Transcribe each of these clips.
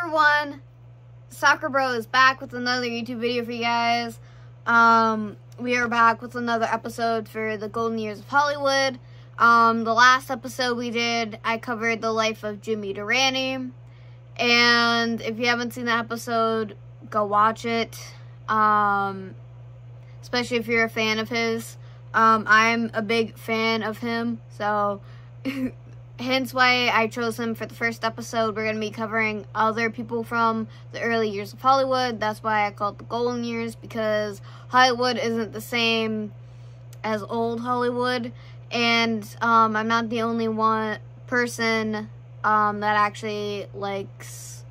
everyone, Soccer Bro is back with another YouTube video for you guys. We are back with another episode for the Golden Years of Hollywood. The last episode we did, I covered the life of Jimmy Durante. And if you haven't seen that episode, go watch it. Especially if you're a fan of his. I'm a big fan of him, so hence why I chose him for the first episode. We're going to be covering other people from the early years of Hollywood. That's why I call it the Golden Years, because Hollywood isn't the same as old Hollywood. And I'm not the only person that actually likes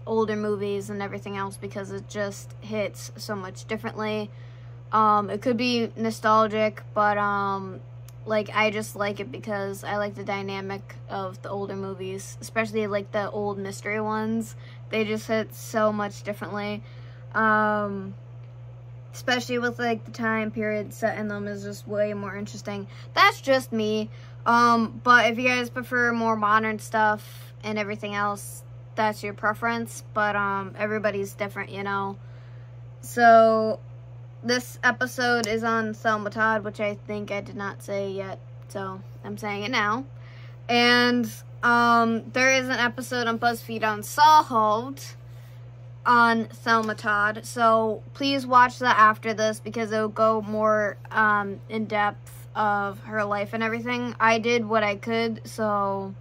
older movies and everything else, because it just hits so much differently. It could be nostalgic, but like, I just like it because I like the dynamic of the older movies, especially like the old mystery ones. They just hit so much differently. Especially with like the time period set in them is just way more interesting. That's just me. But if you guys prefer more modern stuff and everything else, that's your preference. But everybody's different, you know. So this episode is on Thelma Todd, which I think I did not say yet, so I'm saying it now. And there is an episode on BuzzFeed Unsolved on Thelma Todd, so please watch that after this, because it'll go more in depth of her life and everything. I did what I could, so,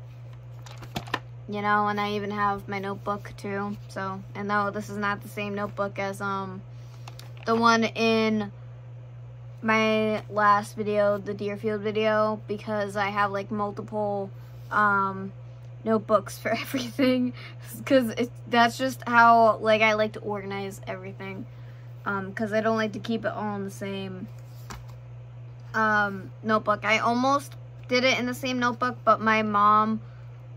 you know, and I even have my notebook too. So, and no, this is not the same notebook as the one in my last video, the Deerfield video, because I have like multiple notebooks for everything, because that's just how like I like to organize everything, because I don't like to keep it all in the same notebook. I almost did it in the same notebook, but my mom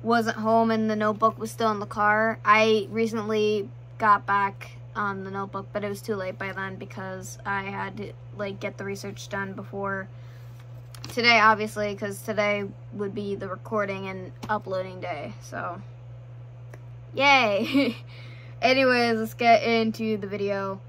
wasn't home and the notebook was still in the car. I recently got back the notebook, but it was too late by then, because I had to like get the research done before today, obviously, because today would be the recording and uploading day, so yay. Anyways, let's get into the video.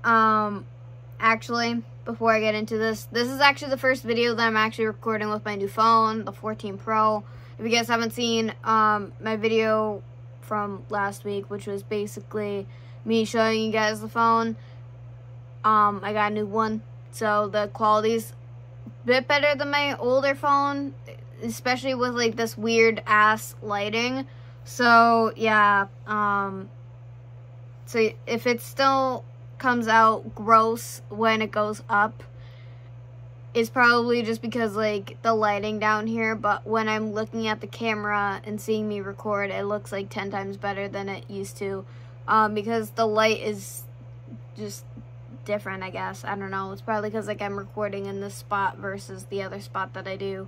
Actually, before I get into this is actually the first video that I'm actually recording with my new phone, the 14 Pro. If you guys haven't seen my video from last week, which was basically me showing you guys the phone, I got a new one, so the quality's a bit better than my older phone, especially with like this weird ass lighting. So yeah, so if it still comes out gross when it goes up, it's probably just because like the lighting down here, but when I'm looking at the camera and seeing me record, it looks like 10 times better than it used to. Because the light is just different, I guess. I don't know. It's probably because like I'm recording in this spot versus the other spot that I do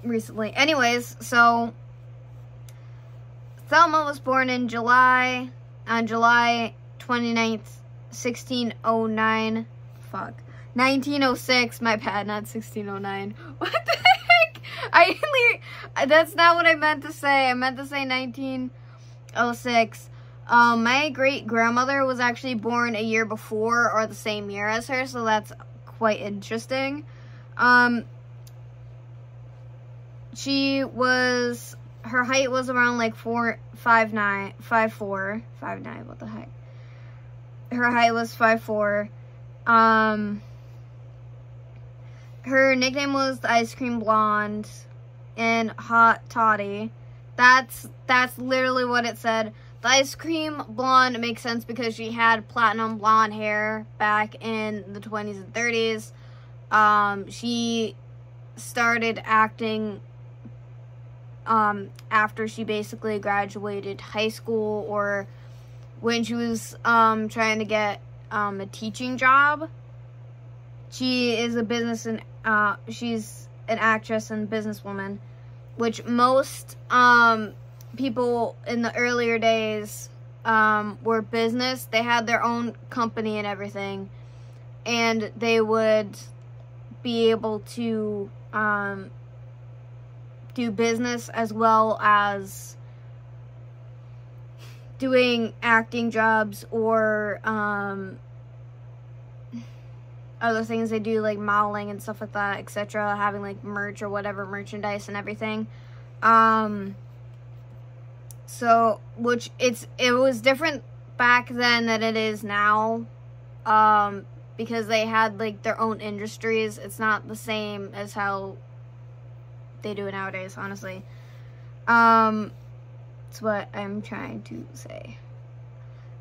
recently. Anyways, so Thelma was born in July 29th, 1609. Fuck. 1906, my bad, not 1609. What the heck? That's not what I meant to say. I meant to say 1906. My great-grandmother was actually born a year before, or the same year as her, so that's quite interesting. Her height was around like 5'9", 5'4", 5'9", what the heck? Her height was 5'4". Her nickname was the Ice Cream Blonde and Hot Toddy. That's literally what it said. The Ice Cream Blonde makes sense because she had platinum blonde hair back in the 20s and 30s. She started acting after she basically graduated high school, or when she was trying to get a teaching job. She is a she's an actress and businesswoman, which most people in the earlier days were business. They had their own company and everything, and they would be able to do business as well as doing acting jobs or other things they do, like modeling and stuff like that, etc., having like merch or whatever, merchandise and everything. So, which it was different back then than it is now, because they had like their own industries. It's not the same as how they do it nowadays, honestly. That's what I'm trying to say.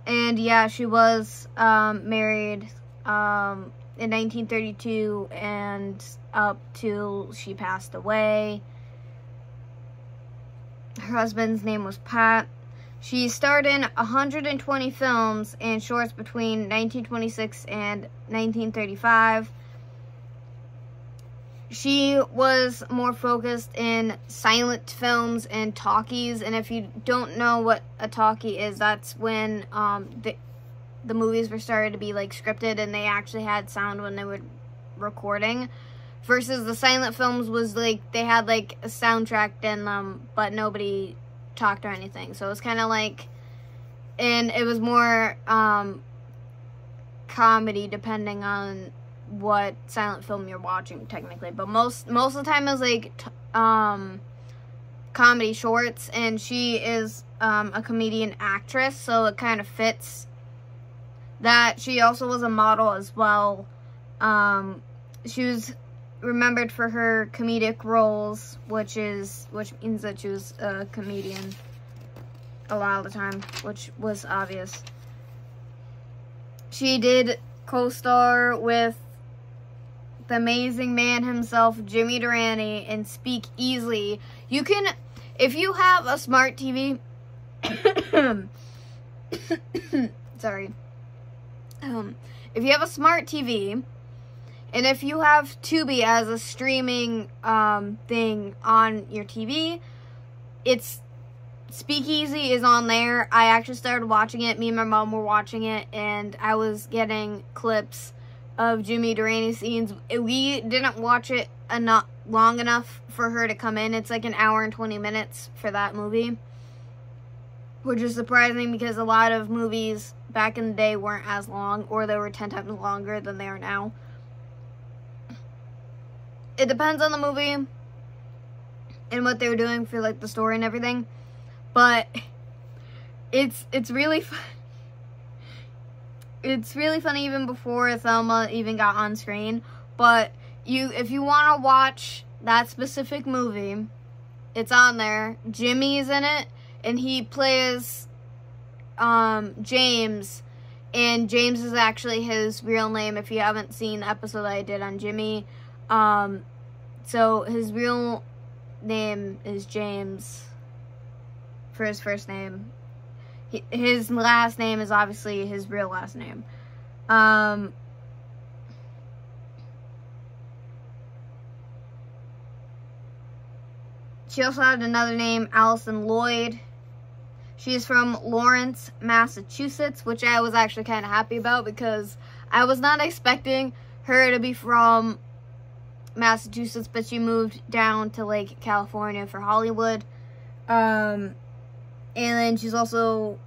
And yeah, she was married in 1932 and up till she passed away. Her husband's name was Pat. She starred in 120 films and shorts between 1926 and 1935. She was more focused in silent films and talkies, and if you don't know what a talkie is, that's when the movies were started to be like scripted and they actually had sound when they were recording, versus the silent films was like they had like a soundtrack in them but nobody talked or anything. So it was kind of like, and it was more comedy depending on what silent film you're watching technically, but most of the time it was like comedy shorts. And she is a comedian actress, so it kind of fits that. She also was a model as well. She was remembered for her comedic roles, which means that she was a comedian a lot of the time, which was obvious. She did co-star with the amazing man himself, Jimmy Durante, in Speak Easily. You can, if you have a smart TV, sorry, if you have a smart TV, and if you have Tubi as a streaming thing on your TV, it's Speakeasy is on there. I actually started watching it. Me and my mom were watching it, and I was getting clips of Jimmy Durante scenes. We didn't watch it long enough for her to come in. It's like an hour and 20 minutes for that movie, which is surprising because a lot of movies back in the day weren't as long, or they were 10 times longer than they are now. It depends on the movie and what they were doing for like the story and everything, but it's really fun. It's really funny even before Thelma even got on screen. But if you want to watch that specific movie, it's on there. Jimmy's in it, and he plays James, and James is actually his real name. If you haven't seen the episode that I did on Jimmy, so his real name is James for his first name. His last name is obviously his real last name. She also had another name, Allison Lloyd. She is from Lawrence, Massachusetts, which I was actually kind of happy about because I was not expecting her to be from Massachusetts, but she moved down to like California for Hollywood. And then she's also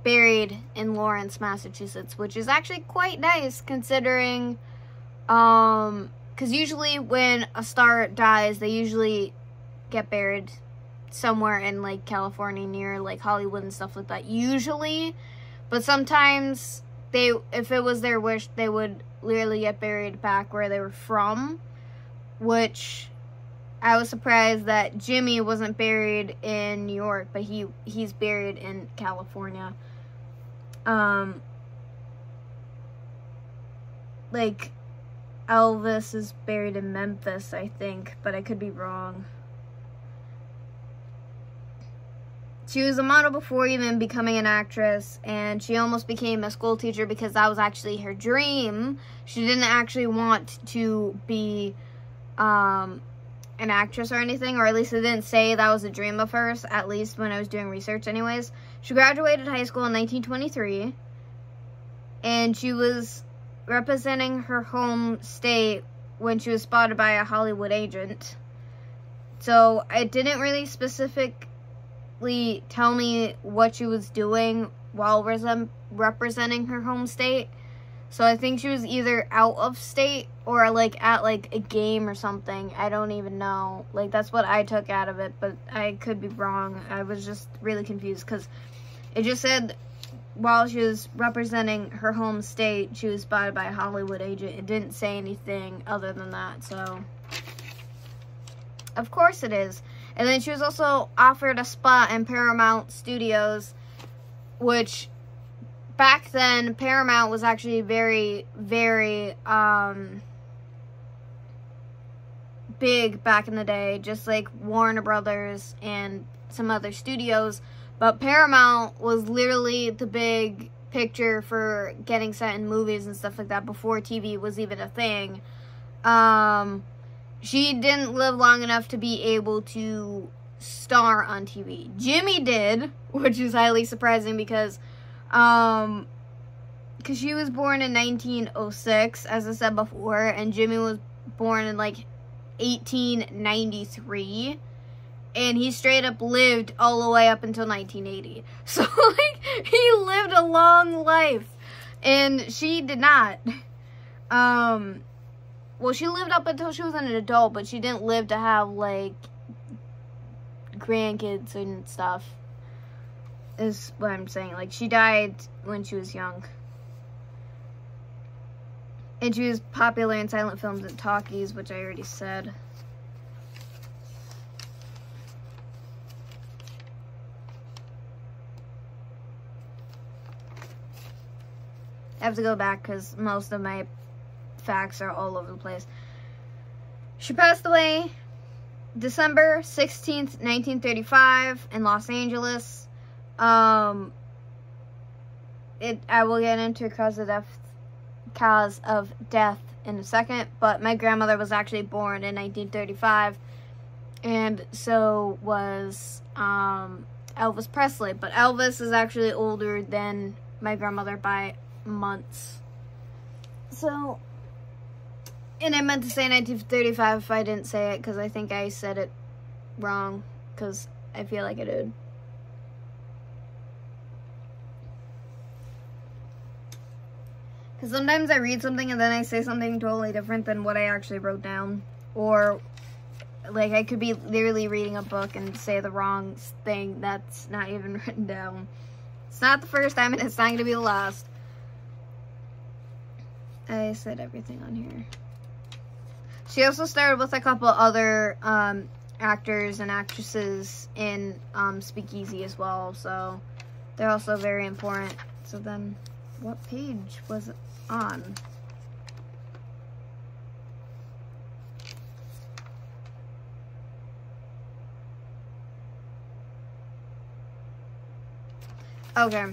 buried in Lawrence, Massachusetts, which is actually quite nice considering, because usually when a star dies, they usually get buried somewhere in like California near like Hollywood and stuff like that, usually. But sometimes if it was their wish, they would literally get buried back where they were from, which I was surprised that Jimmy wasn't buried in New York, but he's buried in California. Like Elvis is buried in Memphis, I think, but I could be wrong. She was a model before even becoming an actress, and she almost became a school teacher because that was actually her dream. She didn't actually want to be an actress or anything, or at least it didn't say that was a dream of hers, at least when I was doing research anyways. She graduated high school in 1923, and she was representing her home state when she was spotted by a Hollywood agent. So it didn't really specifically tell me what she was doing while representing her home state. So I think she was either out of state or like at like a game or something. I don't even know. Like, that's what I took out of it, but I could be wrong. I was just really confused because it just said while she was representing her home state, she was spotted by a Hollywood agent. It didn't say anything other than that, so of course it is. And then she was also offered a spot in Paramount Studios, which back then, Paramount was actually very, very big back in the day, just like Warner Brothers and some other studios. But Paramount was literally the big picture for getting set in movies and stuff like that before TV was even a thing. She didn't live long enough to be able to star on TV. Jimmy did, which is highly surprising because she was born in 1906, as I said before, and Jimmy was born in like 1893, and he straight up lived all the way up until 1980. So like, he lived a long life, and she did not. Well, she lived up until she was an adult, but she didn't live to have like grandkids and stuff, is what I'm saying. Like, she died when she was young. And she was popular in silent films and talkies, which I already said. I have to go back because most of my facts are all over the place. She passed away December 16th, 1935 in Los Angeles. I will get into cause of death in a second, but my grandmother was actually born in 1935, and so was Elvis Presley, but Elvis is actually older than my grandmother by months. So, and I meant to say 1935 if I didn't say it, because I think I said it wrong, because I feel like I did. Because sometimes I read something and then I say something totally different than what I actually wrote down. Or, like, I could be literally reading a book and say the wrong thing that's not even written down. It's not the first time and it's not going to be the last. I said everything on here. She also starred with a couple other actors and actresses in Speakeasy as well. So, they're also very important. So then, what page was it on? Okay.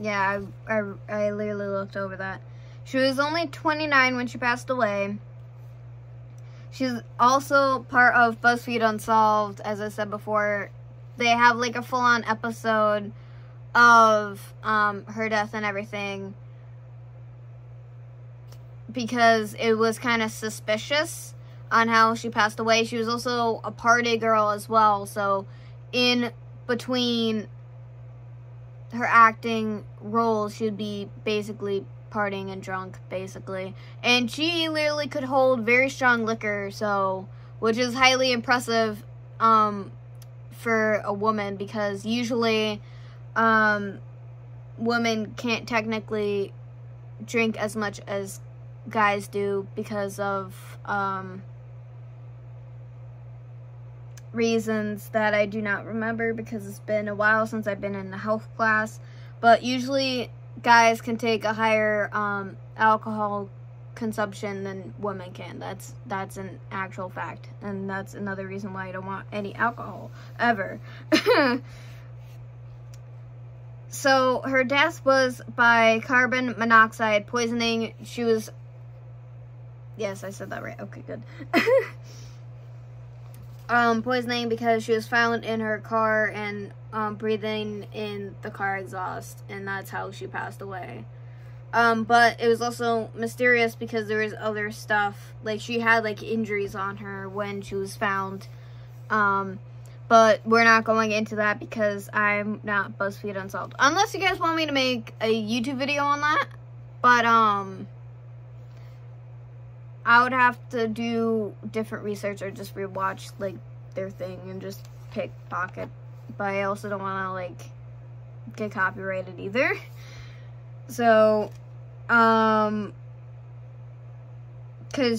Yeah, I literally looked over that. She was only 29 when she passed away. She's also part of BuzzFeed Unsolved, as I said before. They have like a full-on episode of her death and everything, because it was kind of suspicious on how she passed away. She was also a party girl as well, so in between her acting roles, she'd be basically partying and drunk, basically. And she literally could hold very strong liquor, so, which is highly impressive for a woman, because usually women can't technically drink as much as guys do because of reasons that I do not remember, because it's been a while since I've been in the health class. But usually guys can take a higher alcohol consumption than women can. That's an actual fact, and that's another reason why I don't want any alcohol ever. So her death was by carbon monoxide poisoning. She was, yes, I said that right. Okay, good. Poisoning because she was found in her car and breathing in the car exhaust, and that's how she passed away. But it was also mysterious because there was other stuff, like she had like injuries on her when she was found. But we're not going into that because I'm not BuzzFeed Unsolved. Unless you guys want me to make a YouTube video on that. But, I would have to do different research or just rewatch, like, their thing and just pickpocket. But I also don't want to, like, get copyrighted either. So, because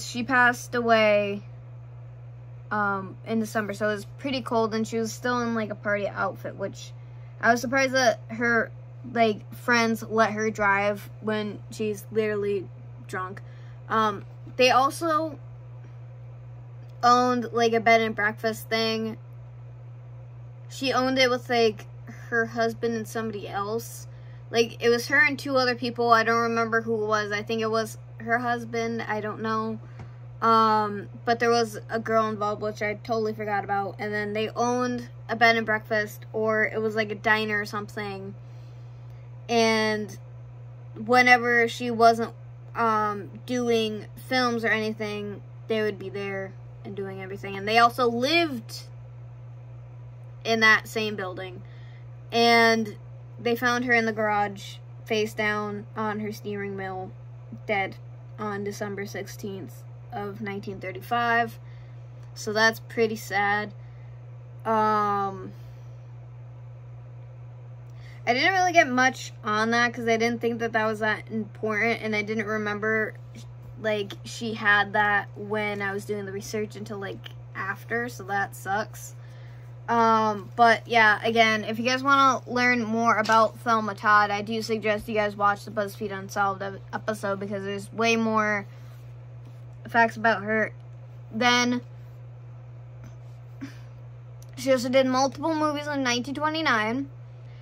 she passed away in December, so it was pretty cold, and she was still in like a party outfit, which I was surprised that her like friends let her drive when she's literally drunk. They also owned like a bed and breakfast thing. She owned it with like her husband and somebody else. Like, it was her and 2 other people. I don't remember who it was. I think it was her husband. I don't know. But there was a girl involved, which I totally forgot about. And then they owned a bed and breakfast, or it was like a diner or something. And whenever she wasn't doing films or anything, they would be there and doing everything. And they also lived in that same building. And they found her in the garage, face down on her steering wheel, dead on December 16th of 1935. So that's pretty sad. I didn't really get much on that because I didn't think that that was that important, and I didn't remember like she had that when I was doing the research until like after, so that sucks. But yeah, again, if you guys want to learn more about Thelma Todd, I do suggest you guys watch the BuzzFeed Unsolved episode because there's way more facts about her. Then she also did multiple movies in 1929.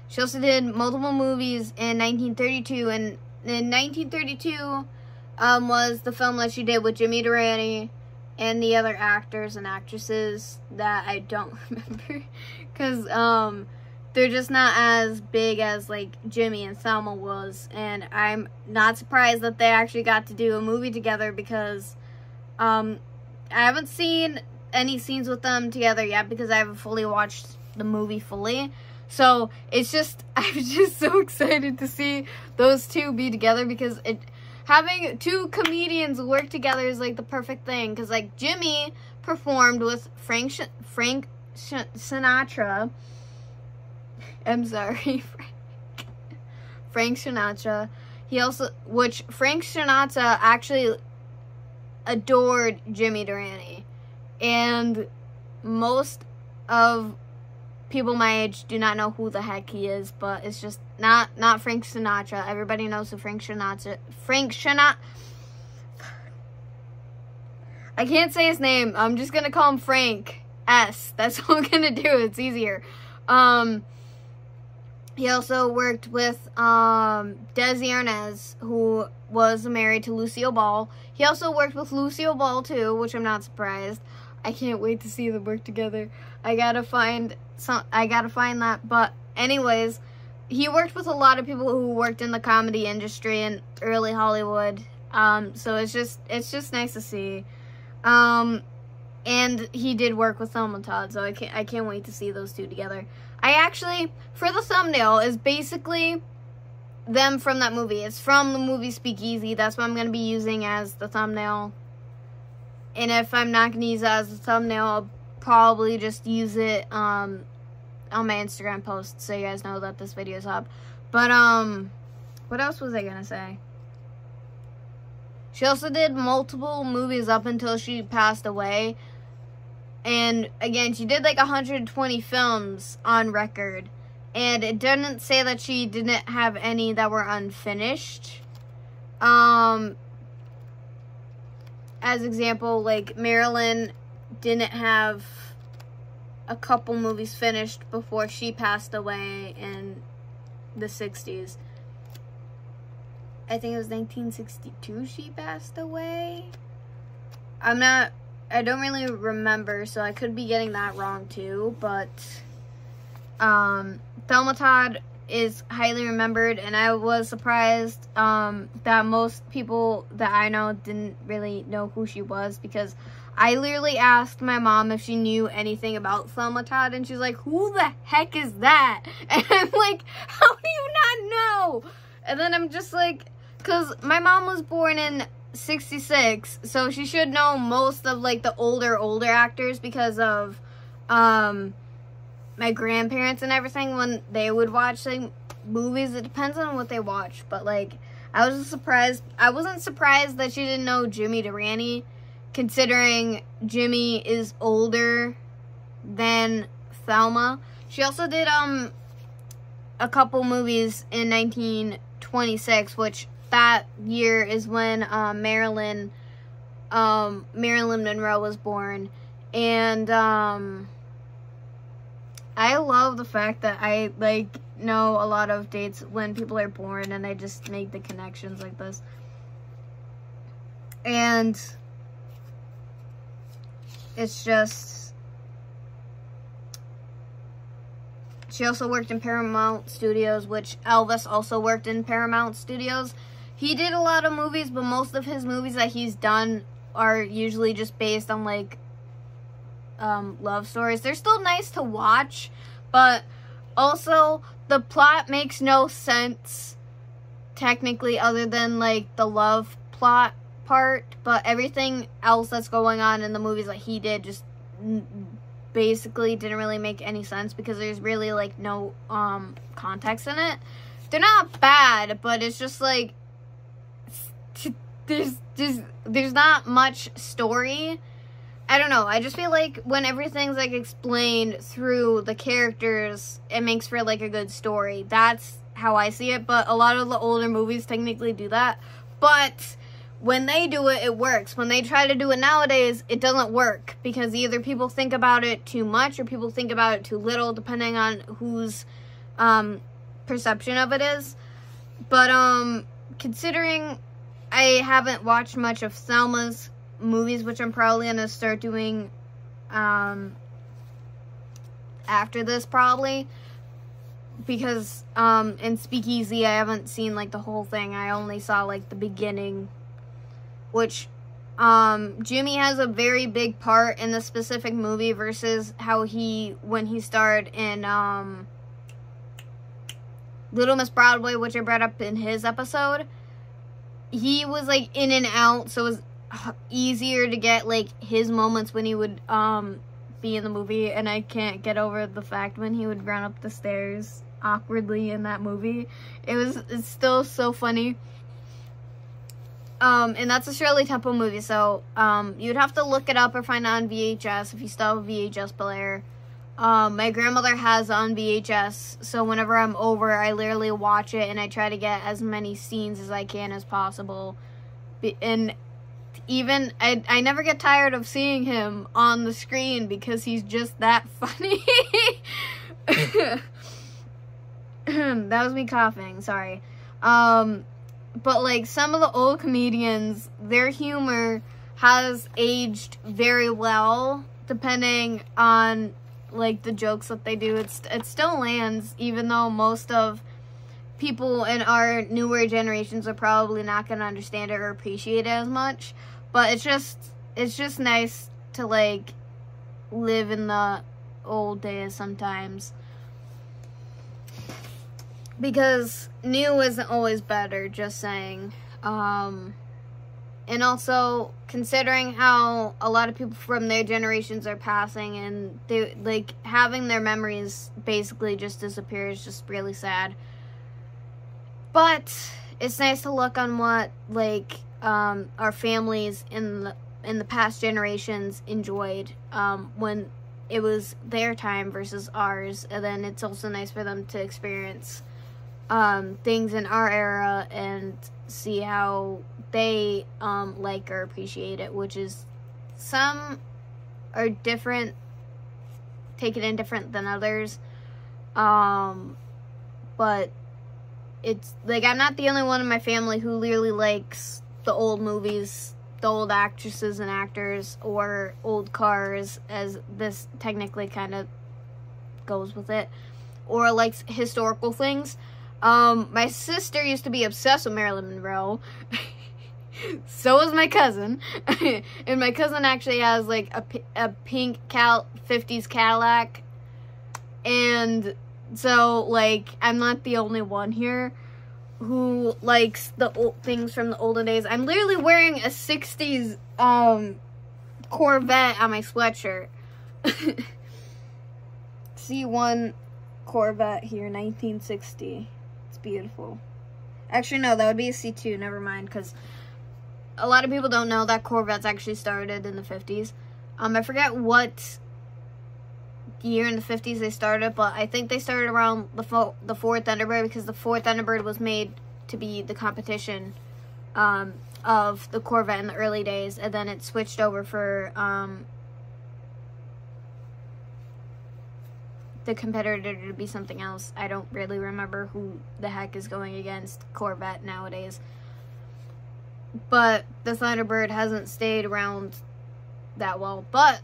She also did multiple movies in 1932, and in 1932 was the film that she did with Jimmy Durante and the other actors and actresses that I don't remember because they're just not as big as like Jimmy and Thelma was, and I'm not surprised that they actually got to do a movie together because I haven't seen any scenes with them together yet because I haven't fully watched the movie fully. So it's just, I'm just so excited to see those two be together because having 2 comedians work together is like the perfect thing. Because like Jimmy performed with Frank Sinatra. I'm sorry, Frank Sinatra. He also, which Frank Sinatra actually adored Jimmy Durante. And most of people my age do not know who the heck he is, but it's just not Frank Sinatra. Everybody knows who Frank Sinatra. I can't say his name. I'm just gonna call him Frank S. That's what I'm gonna do. It's easier. He also worked with Desi Arnaz, who was married to Lucille Ball. He also worked with Lucille Ball too, which I'm not surprised. I can't wait to see them work together. I gotta find that. But anyways, he worked with a lot of people who worked in the comedy industry in early Hollywood. So it's just nice to see. And he did work with Thelma Todd, so I can't wait to see those two together. I actually, for the thumbnail, is basically them from that movie. It's from the movie Speakeasy. That's what I'm going to be using as the thumbnail. And if I'm not going to use it as the thumbnail, I'll probably just use it on my Instagram post so you guys know that this video is up. But, what else was I going to say? She also did multiple movies up until she passed away. And again, she did like 120 films on record. And it didn't say that she didn't have any that were unfinished. As example, like Marilyn didn't have a couple movies finished before she passed away in the 60s. I think it was 1962 she passed away. I don't really remember, so I could be getting that wrong too, but Thelma Todd is highly remembered, and I was surprised that most people that I know didn't really know who she was, because I literally asked my mom if she knew anything about Thelma Todd, and she's like, who the heck is that? And I'm like, how do you not know? And then I'm just like, because my mom was born in 66, so she should know most of, like, the older actors because of my grandparents and everything when they would watch, like, movies. It depends on what they watch, but, like, I wasn't surprised that she didn't know Jimmy Durante, considering Jimmy is older than Thelma. She also did a couple movies in 1926, which that year is when Marilyn Monroe was born. And I love the fact that I, like, know a lot of dates when people are born, and I just make the connections like this. And it's just, she also worked in Paramount Studios, which Elvis also worked in Paramount Studios. He did a lot of movies, but most of his movies that he's done are usually just based on, like, love stories. They're still nice to watch, but also the plot makes no sense technically other than, like, the love plot part, but everything else that's going on in the movies that he did just basically didn't really make any sense because there's really, like, no context in it. They're not bad, but it's just like there's not much story. I don't know. I just feel like when everything's, like, explained through the characters, it makes for, like, a good story. That's how I see it, but a lot of the older movies technically do that. But when they do it, it works. When they try to do it nowadays, it doesn't work because either people think about it too much or people think about it too little, depending on whose perception of it is. But considering I haven't watched much of Thelma's movies, which I'm probably gonna start doing after this, probably, because in Speakeasy I haven't seen, like, the whole thing. I only saw, like, the beginning, which Jimmy has a very big part in the specific movie versus how when he starred in Little Miss Broadway, which I brought up in his episode. He was, like, in and out, so it was easier to get, like, his moments when he would be in the movie, and I can't get over the fact when he would run up the stairs awkwardly in that movie. It's still so funny. And that's a Shirley Temple movie, so you'd have to look it up or find it on VHS if you still have a VHS player. My grandmother has on VHS, so whenever I'm over, I literally watch it, and I try to get as many scenes as I can as possible. And even, I never get tired of seeing him on the screen because he's just that funny. That was me coughing, sorry. But, like, some of the old comedians, their humor has aged very well, depending on, like, the jokes that they do. It still lands, even though most of people in our newer generations are probably not going to understand it or appreciate it as much. But it's just nice to, like, live in the old days sometimes. Because new isn't always better, just saying. And also, considering how a lot of people from their generations are passing and they, like, having their memories basically just disappear is just really sad. But it's nice to look on what, like, our families in the past generations enjoyed when it was their time versus ours. And then it's also nice for them to experience things in our era and see how they like or appreciate it, which is, some are different, take it in different than others, but it's like I'm not the only one in my family who really likes the old movies, the old actresses and actors, or old cars, as this technically kind of goes with it, or likes historical things. My sister used to be obsessed with Marilyn Monroe. So is my cousin. And my cousin actually has like a pink 50s Cadillac. And so, like, I'm not the only one here who likes the old things from the olden days. I'm literally wearing a 60s Corvette on my sweatshirt. C1 Corvette here, 1960. It's beautiful. Actually, no, that would be a C2. Never mind, because a lot of people don't know that Corvettes actually started in the 50s. I forget what year in the 50s they started, but I think they started around the Ford Thunderbird, because the Ford Thunderbird was made to be the competition of the Corvette in the early days, and then it switched over for the competitor to be something else. I don't really remember who the heck is going against Corvette nowadays. But the Thunderbird hasn't stayed around that well. But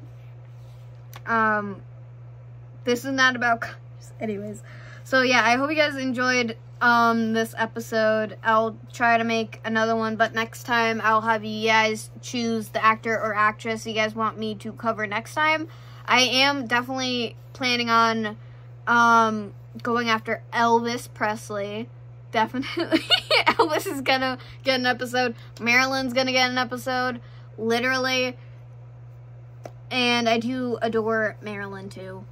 this is not about cars. Anyways. So yeah, I hope you guys enjoyed this episode. I'll try to make another one, but next time I'll have you guys choose the actor or actress you guys want me to cover next time. I am definitely planning on going after Elvis Presley. Definitely. Elvis is gonna get an episode. Marilyn's gonna get an episode. Literally. And I do adore Marilyn too.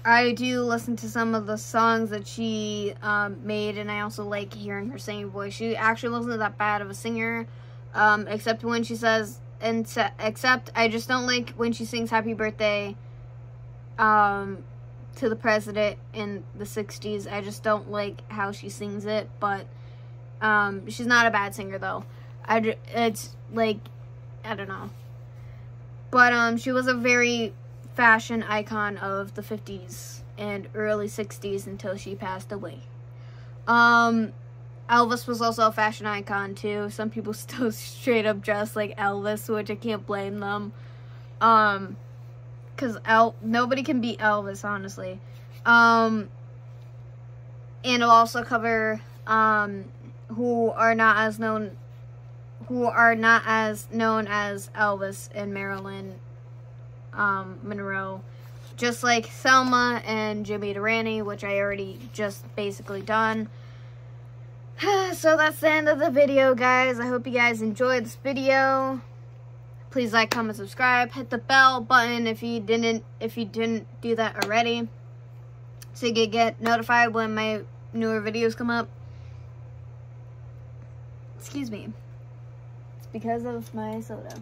I do listen to some of the songs that she made, and I also like hearing her singing voice. She actually wasn't that bad of a singer, except when she says, except I just don't like when she sings Happy Birthday to the president in the 60s. I just don't like how she sings it, but she's not a bad singer though. It's like, I don't know. But she was a very fashion icon of the 50s and early 60s until she passed away. Elvis was also a fashion icon too. Some people still straight up dress like Elvis, which I can't blame them. Cause nobody can beat Elvis, honestly. And it'll also cover who are not as known as Elvis and Marilyn Monroe, just like Selma and Jimmy Durante, which I already just basically done. So that's the end of the video, guys. I hope you guys enjoyed this video. Please like, comment, subscribe, hit the bell button if you didn't do that already, so you can get notified when my newer videos come up. Excuse me. It's because of my soda.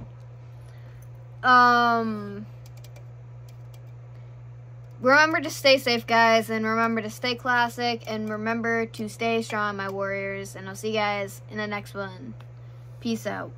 Remember to stay safe, guys, and remember to stay classic, and remember to stay strong, my warriors, and I'll see you guys in the next one. Peace out.